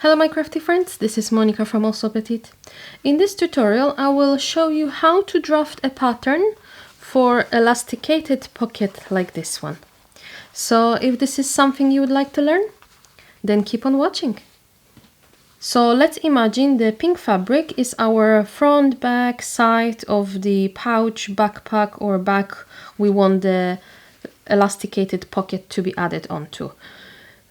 Hello my crafty friends, this is Monica from Allsewpetite. In this tutorial I will show you how to draft a pattern for elasticated pocket like this one. So if this is something you would like to learn, then keep on watching. So let's imagine the pink fabric is our front, back, side of the pouch, backpack or bag we want the elasticated pocket to be added onto.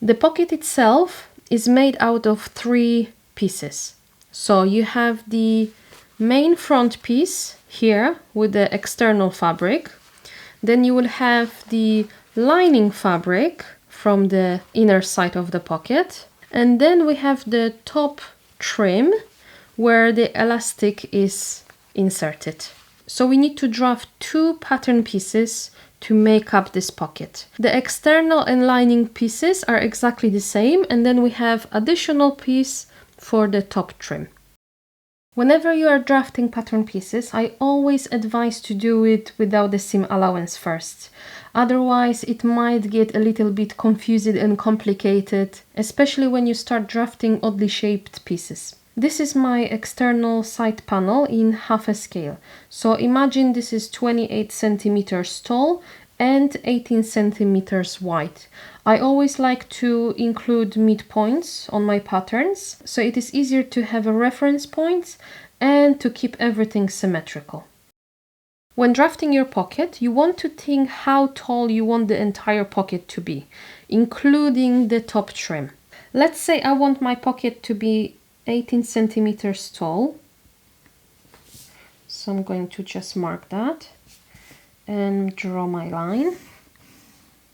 The pocket itself is made out of 3 pieces. So you have the main front piece here with the external fabric. Then you will have the lining fabric from the inner side of the pocket. And then we have the top trim where the elastic is inserted. So we need to draft 2 pattern pieces to make up this pocket. The external and lining pieces are exactly the same, and then we have additional piece for the top trim. Whenever you are drafting pattern pieces, I always advise to do it without the seam allowance first. Otherwise, it might get a little bit confusing and complicated, especially when you start drafting oddly shaped pieces. This is my external side panel in half a scale. So imagine this is 28 centimeters tall and 18 centimeters wide. I always like to include midpoints on my patterns, so it is easier to have a reference point and to keep everything symmetrical. When drafting your pocket, you want to think how tall you want the entire pocket to be, including the top trim. Let's say I want my pocket to be 18 centimeters tall. So I'm going to just mark that and draw my line.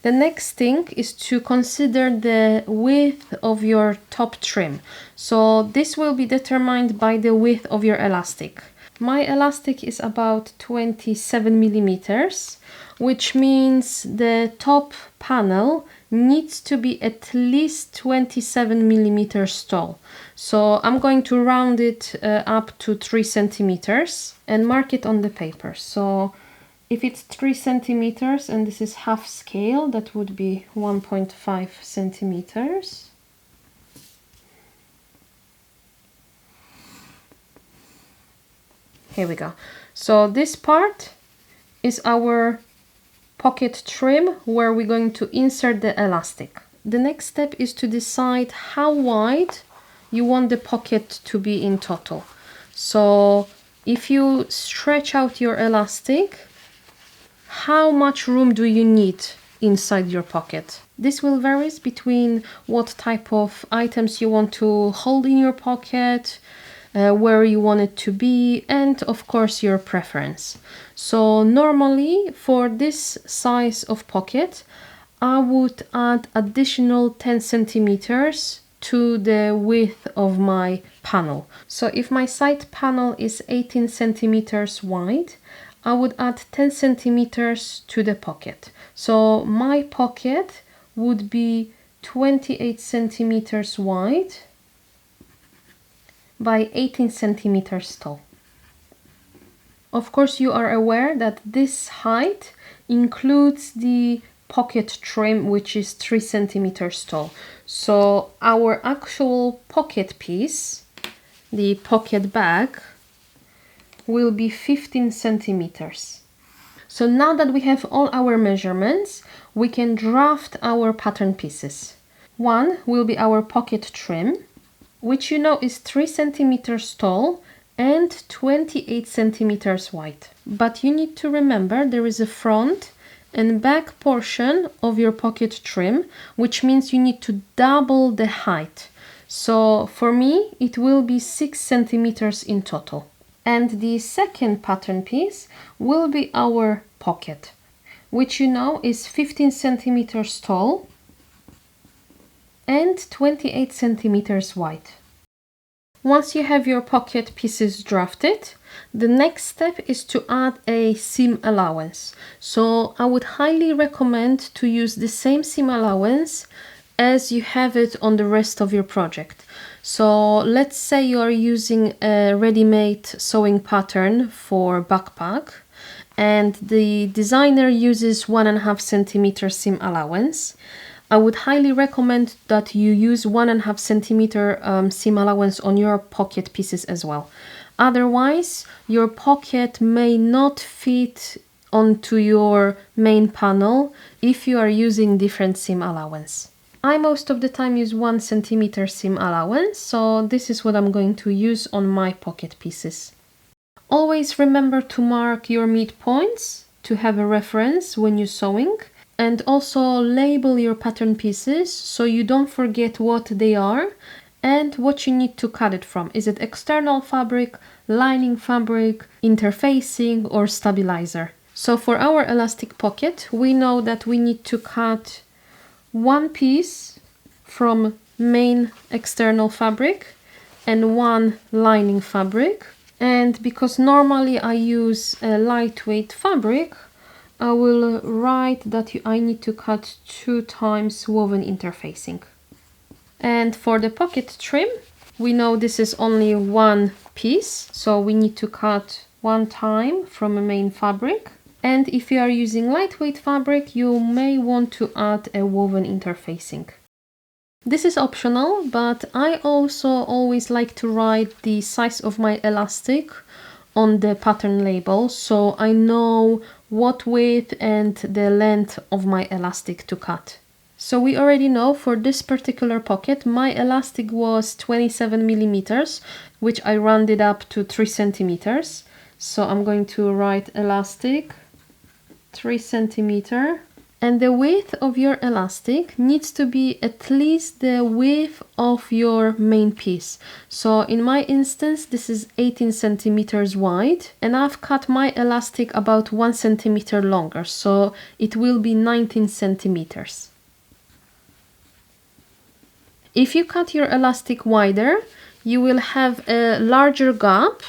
The next thing is to consider the width of your top trim. So this will be determined by the width of your elastic. My elastic is about 27 millimeters, which means the top panel needs to be at least 27 millimeters tall. So I'm going to round it up to 3 centimeters and mark it on the paper. So if it's 3 centimeters and this is half scale, that would be 1.5 centimeters. Here we go. So this part is our pocket trim where we're going to insert the elastic. The next step is to decide how wide you want the pocket to be in total. So if you stretch out your elastic, how much room do you need inside your pocket? This will vary between what type of items you want to hold in your pocket, where you want it to be, and of course your preference. So normally for this size of pocket, I would add additional 10 centimeters to the width of my panel. So if my side panel is 18 centimeters wide, I would add 10 centimeters to the pocket. So my pocket would be 28 centimeters wide by 18 centimeters tall. Of course, you are aware that this height includes the pocket trim, which is 3 centimeters tall. So our actual pocket piece, the pocket bag, will be 15 centimeters. So now that we have all our measurements, we can draft our pattern pieces. One will be our pocket trim, which you know is 3 centimeters tall and 28 centimeters wide. But you need to remember there is a front and back portion of your pocket trim, which means you need to double the height. So for me, it will be 6 centimeters in total. And the second pattern piece will be our pocket, which you know is 15 centimeters tall and 28 centimeters wide. Once you have your pocket pieces drafted, the next step is to add a seam allowance. So I would highly recommend to use the same seam allowance as you have it on the rest of your project. So let's say you are using a ready-made sewing pattern for backpack and the designer uses 1.5 centimeter seam allowance. I would highly recommend that you use 1.5 centimeter seam allowance on your pocket pieces as well. Otherwise, your pocket may not fit onto your main panel if you are using different seam allowance. I most of the time use 1 centimeter seam allowance, so this is what I'm going to use on my pocket pieces. Always remember to mark your midpoints to have a reference when you're sewing, and also label your pattern pieces so you don't forget what they are and what you need to cut it from. Is it external fabric, lining fabric, interfacing, or stabilizer? So for our elastic pocket, we know that we need to cut one piece from main external fabric and one lining fabric. And because normally I use a lightweight fabric, I will write that I need to cut 2 times woven interfacing. And for the pocket trim, we know this is only one piece, so we need to cut 1 time from a main fabric. And if you are using lightweight fabric, you may want to add a woven interfacing. This is optional, but I also always like to write the size of my elastic on the pattern label, so I know what width and the length of my elastic to cut. So we already know for this particular pocket, my elastic was 27 millimeters, which I rounded up to 3 centimeters. So I'm going to write elastic 3 centimeter. And the width of your elastic needs to be at least the width of your main piece. So in my instance, this is 18 centimeters wide, and I've cut my elastic about 1 centimeter longer, so it will be 19 centimeters. If you cut your elastic wider, you will have a larger gap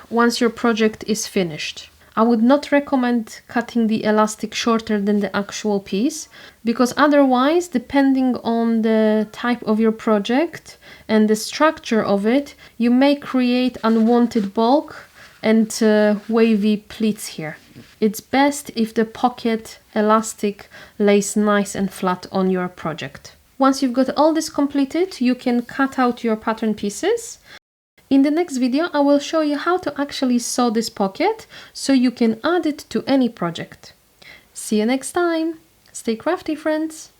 once your project is finished. I would not recommend cutting the elastic shorter than the actual piece, because otherwise, depending on the type of your project and the structure of it, you may create unwanted bulk and wavy pleats here. It's best if the pocket elastic lays nice and flat on your project. Once you've got all this completed, you can cut out your pattern pieces. In the next video, I will show you how to actually sew this pocket so you can add it to any project. See you next time! Stay crafty, friends!